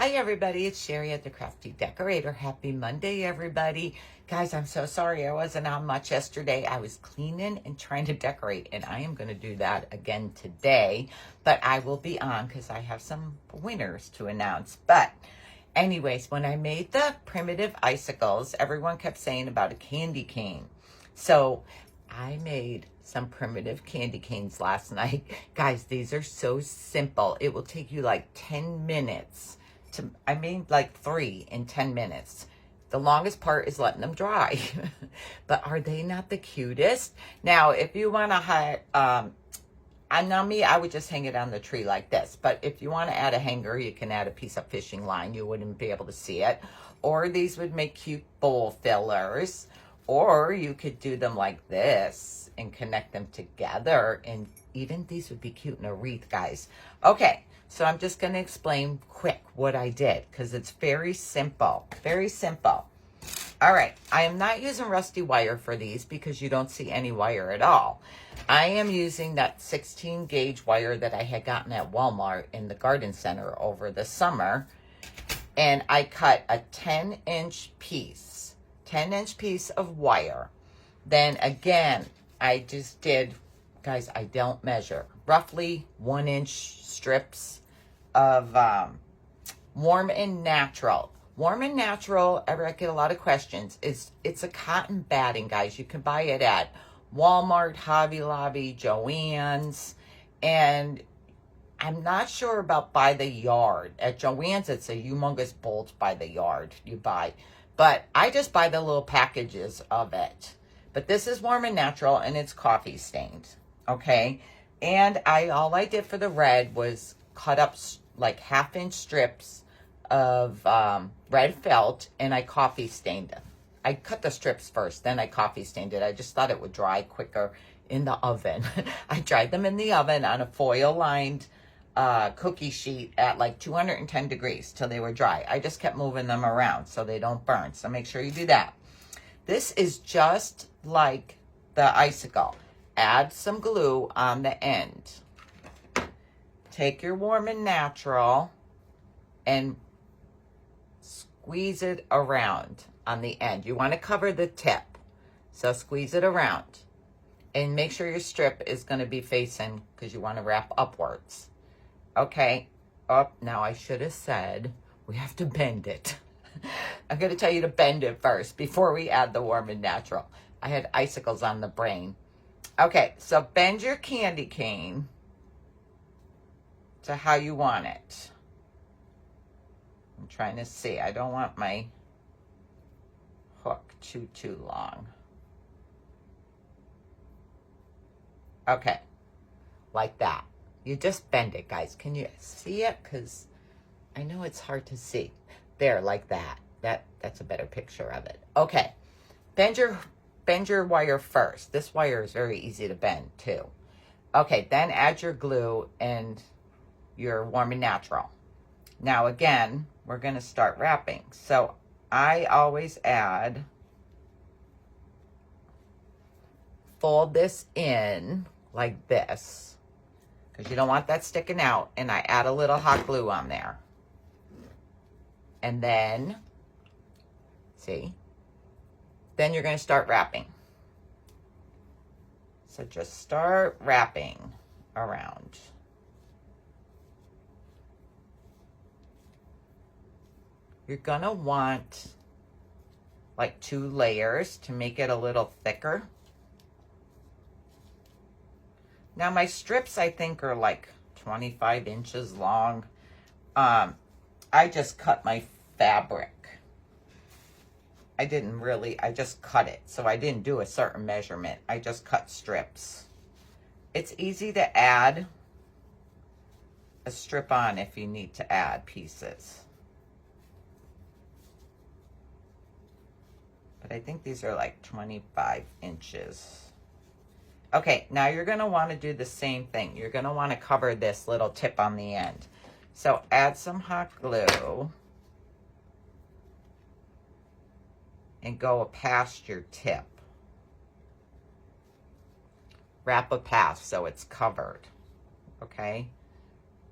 Hi everybody, it's Sherry at the Crafty Decorator. Happy Monday everybody. Guys, I'm so sorry I wasn't on much yesterday. I was cleaning and trying to decorate, and I am going to do that again today. But I will be on because I have some winners to announce. But anyways, when I made the primitive icicles, everyone kept saying about a candy cane. So I made some primitive candy canes last night. Guys, these are so simple. It will take you like 10 minutes. I made like 3 in 10 minutes. The longest part is letting them dry. But are they not the cutest? Now, if you want to hide, now me, I would just hang it on the tree like this. But if you want to add a hanger, you can add a piece of fishing line. You wouldn't be able to see it. Or these would make cute bowl fillers. Or you could do them like this and connect them together. And even these would be cute in a wreath, guys. Okay. So I'm just going to explain quick what I did because it's very simple. Very simple. All right. I am not using rusty wire for these because you don't see any wire at all. I am using that 16 gauge wire that I had gotten at Walmart in the garden center over the summer. And I cut a 10-inch piece. 10-inch piece of wire. Then again, I just did, guys, I don't measure. Roughly 1-inch strips of Warm and Natural. Warm and Natural, I get a lot of questions. It's a cotton batting, guys. You can buy it at Walmart, Hobby Lobby, Joann's, and I'm not sure about by the yard. At Joann's, it's a humongous bolt by the yard you buy, but I just buy the little packages of it. But this is Warm and Natural, and it's coffee stained, okay? And all I did for the red was cut up like 1/2-inch strips of red felt, and I coffee stained them. I cut the strips first, then I coffee stained it. I just thought it would dry quicker in the oven. I dried them in the oven on a foil-lined cookie sheet at like 210 degrees till they were dry. I just kept moving them around so they don't burn. So make sure you do that. This is just like the icicle. Add some glue on the end. Take your Warm and Natural and squeeze it around on the end. You want to cover the tip. So squeeze it around. And make sure your strip is going to be facing because you want to wrap upwards. Okay. Oh, now I should have said we have to bend it. I'm going to tell you to bend it first before we add the Warm and Natural. I had icicles on the brain. Okay, so bend your candy cane to how you want it. I'm trying to see. I don't want my hook too long. Okay, like that. You just bend it, guys. Can you see it? Because I know it's hard to see. There, like that. That's a better picture of it. Okay, bend your wire first. This wire is very easy to bend too. Okay, then add your glue and your Warm and Natural. Now again, we're going to start wrapping. So I always fold this in like this because you don't want that sticking out, and I add a little hot glue on there. And then, see, then you're going to start wrapping. So just start wrapping around. You're going to want like 2 layers to make it a little thicker. Now my strips, I think, are like 25 inches long. I just cut my fabric. I just cut it. So I didn't do a certain measurement. I just cut strips. It's easy to add a strip on if you need to add pieces. But I think these are like 25 inches. Okay, now you're going to want to do the same thing. You're going to want to cover this little tip on the end. So add some hot glue and go past your tip. Wrap a path so it's covered. Okay?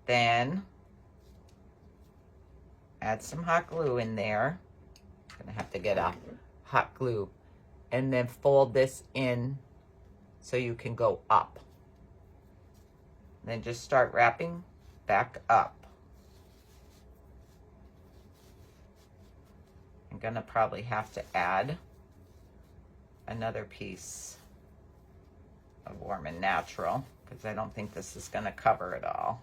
Then Add some hot glue in there. Gonna have to get a hot glue. And then fold this in so you can go up. Then just start wrapping back up. I'm gonna probably have to add another piece of Warm and Natural because I don't think this is gonna cover it all.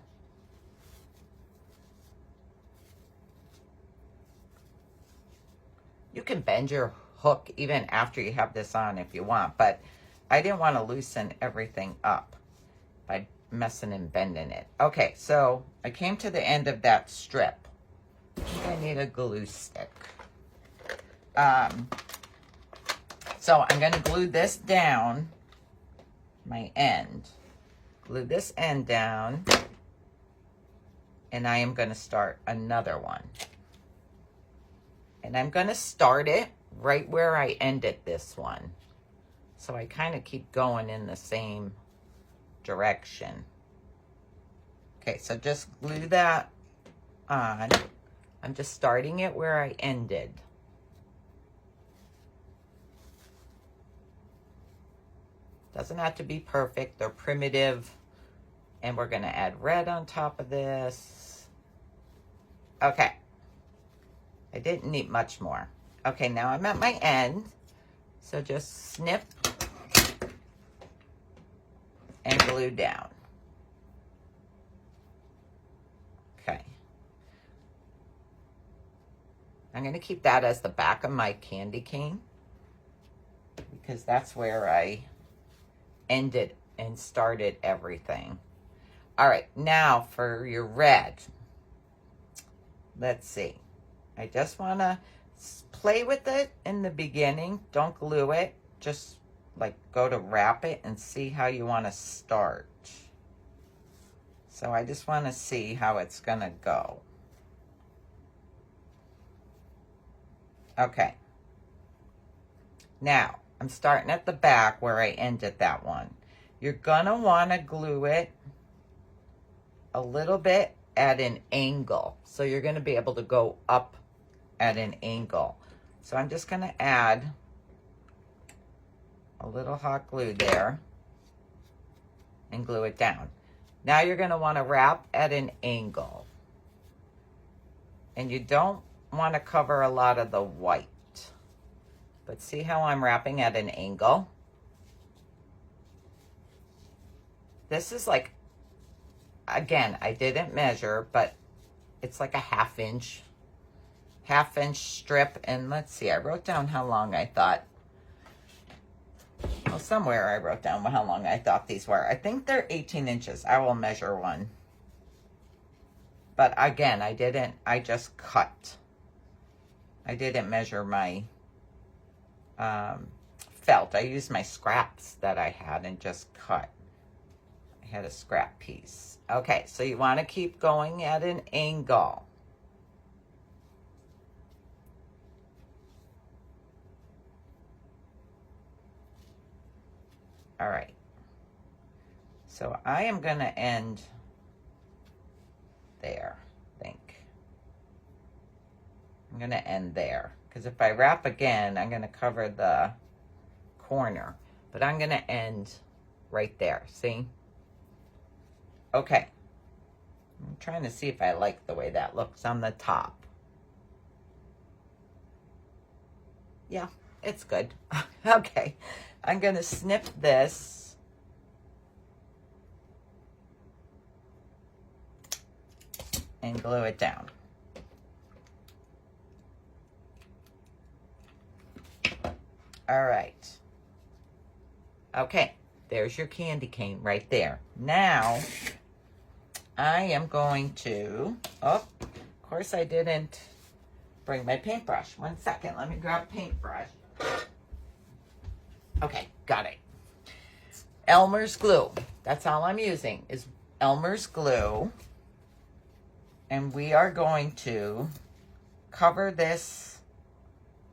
You can bend your hook even after you have this on if you want, but I didn't want to loosen everything up by messing and bending it. Okay, so I came to the end of that strip. I think I need a glue stick. So I'm going to glue this down, my end. Glue this end down, and I am going to start another one. And I'm going to start it right where I ended this one. So I kind of keep going in the same direction. Okay, so just glue that on. I'm just starting it where I ended. Doesn't have to be perfect or primitive. And we're going to add red on top of this. Okay. I didn't need much more. Okay, now I'm at my end. So just snip and glue down. Okay. I'm going to keep that as the back of my candy cane because that's where I ended and started everything. All right, now for your red. Let's see. I just want to play with it in the beginning. Don't glue it. Just like go to wrap it and see how you want to start. So I just want to see how it's going to go. Okay. Now, I'm starting at the back where I ended that one. You're going to want to glue it a little bit at an angle. So you're going to be able to go up at an angle. So I'm just going to add a little hot glue there and glue it down. Now you're going to want to wrap at an angle. And you don't want to cover a lot of the white. But see how I'm wrapping at an angle? This is like, again, I didn't measure, but it's like a half inch strip. And let's see, I wrote down how long I thought. Well, somewhere I wrote down how long I thought these were. I think they're 18 inches. I will measure one. But again, I just cut. I didn't measure my felt. I used my scraps that I had and just cut. I had a scrap piece. Okay, so you want to keep going at an angle. All right. So I am going to end there, I think. I'm going to end there. Because if I wrap again, I'm going to cover the corner. But I'm going to end right there. See? Okay. I'm trying to see if I like the way that looks on the top. Yeah, it's good. Okay. I'm going to snip this. And glue it down. All right. Okay, there's your candy cane right there. Now, I am going to, oh, of course I didn't bring my paintbrush. 1 second, let me grab a paintbrush. Okay, got it. Elmer's glue. That's all I'm using is Elmer's glue. And we are going to cover this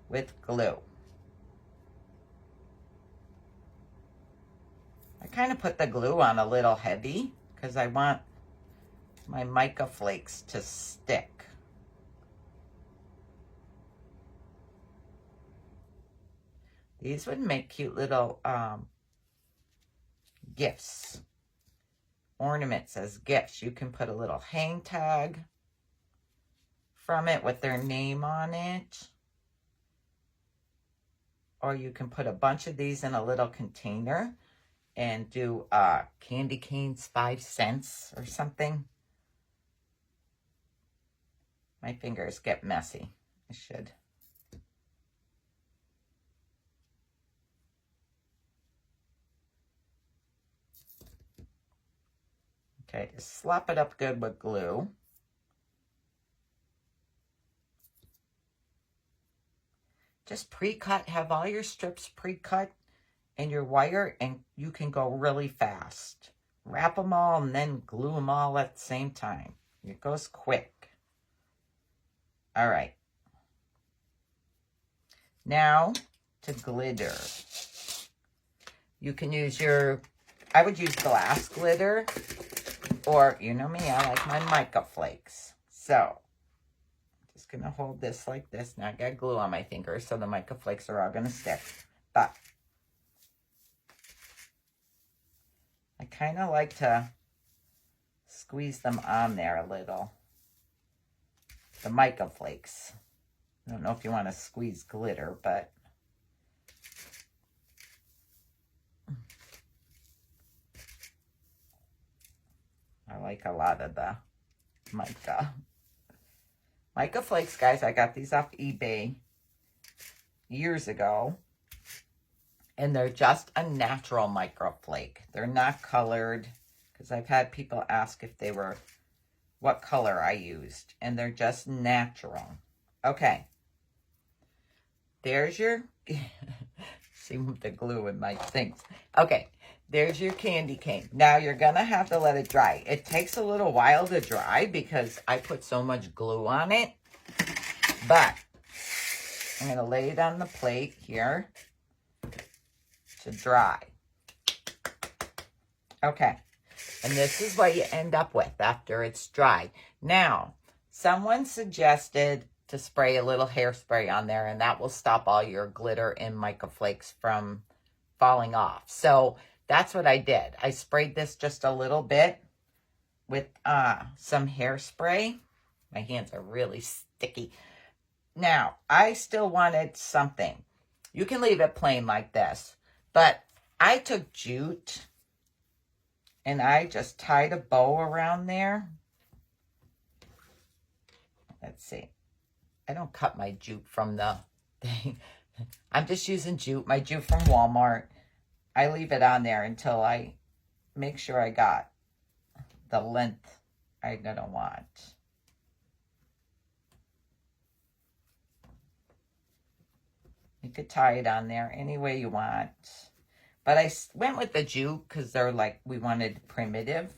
with glue. I kind of put the glue on a little heavy because I want my mica flakes to stick. These would make cute little gifts, ornaments as gifts. You can put a little hang tag from it with their name on it. Or you can put a bunch of these in a little container and do candy canes 5 cents or something. My fingers get messy. I should. Okay, just slap it up good with glue. Just pre-cut, have all your strips pre-cut and your wire, and you can go really fast. Wrap them all and then glue them all at the same time. It goes quick. All right. Now to glitter. You can use I would use glass glitter, or you know me, I like my mica flakes. So just gonna hold this like this. Now I got glue on my fingers, so the mica flakes are all gonna stick. But I kind of like to squeeze them on there a little. The mica flakes. I don't know if you want to squeeze glitter, but I like a lot of the mica. Mica flakes, guys, I got these off eBay years ago. And they're just a natural mica flake. They're not colored, because I've had people ask if they were, what color I used. And they're just natural. Okay. There's your, see the glue in my things. Okay. There's your candy cane. Now you're going to have to let it dry. It takes a little while to dry because I put so much glue on it. But I'm going to lay it on the plate here to dry. Okay. And this is what you end up with after it's dry. Now, someone suggested to spray a little hairspray on there, and that will stop all your glitter and mica flakes from falling off. So that's what I did. I sprayed this just a little bit with some hairspray. My hands are really sticky. Now, I still wanted something. You can leave it plain like this, but I took jute and I just tied a bow around there. Let's see. I don't cut my jute from the thing. I'm just using jute, my jute from Walmart. I leave it on there until I make sure I got the length I'm gonna want. You could tie it on there any way you want. But I went with the jute because they're like, we wanted primitive.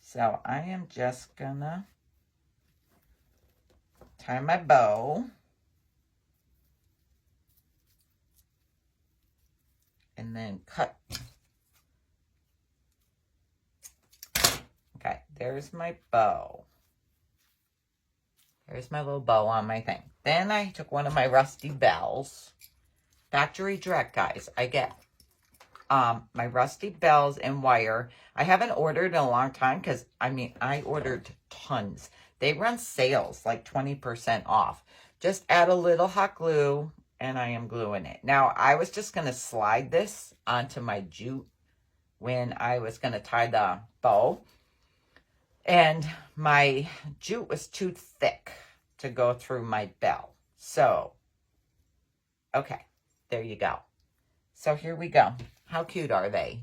So I am just gonna tie my bow. And then cut. Okay, there's my bow. There's my little bow on my thing. Then I took one of my rusty bells. Factory direct, guys. I get my rusty bells and wire. I haven't ordered in a long time because, I mean, I ordered tons. They run sales, like 20% off. Just add a little hot glue, and I am gluing it. Now, I was just going to slide this onto my jute when I was going to tie the bow. And my jute was too thick to go through my bell. So, okay, there you go. So here we go. How cute are they?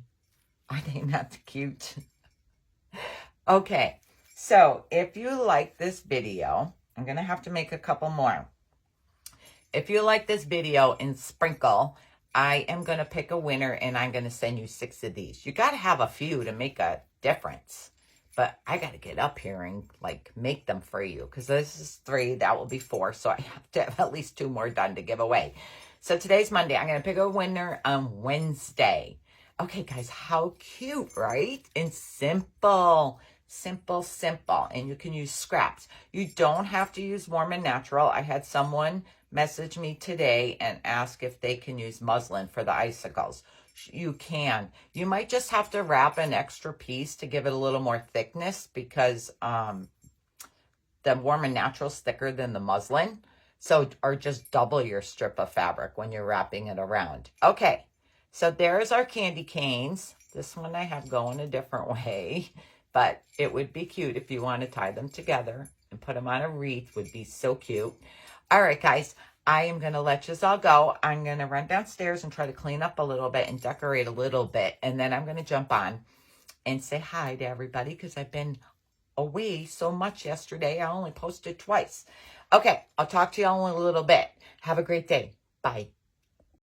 Are they not cute? Okay, so if you like this video, I'm going to have to make a couple more. If you like this video and sprinkle, I am going to pick a winner and I'm going to send you 6 of these. You got to have a few to make a difference. But I got to get up here and like make them for you because this is 3. That will be 4. So I have to have at least 2 more done to give away. So today's Monday. I'm going to pick a winner on Wednesday. Okay, guys, how cute, right? And simple. Simple, simple. And you can use scraps. You don't have to use warm and natural. I had someone message me today and ask if they can use muslin for the icicles. You can. You might just have to wrap an extra piece to give it a little more thickness because the Warm and Natural's thicker than the muslin. So, or just double your strip of fabric when you're wrapping it around. Okay, so there's our candy canes. This one I have going a different way, but it would be cute if you want to tie them together and put them on a wreath. Would be so cute. All right, guys, I am going to let you all go. I'm going to run downstairs and try to clean up a little bit and decorate a little bit. And then I'm going to jump on and say hi to everybody because I've been away so much yesterday. I only posted twice. Okay, I'll talk to y'all in a little bit. Have a great day. Bye.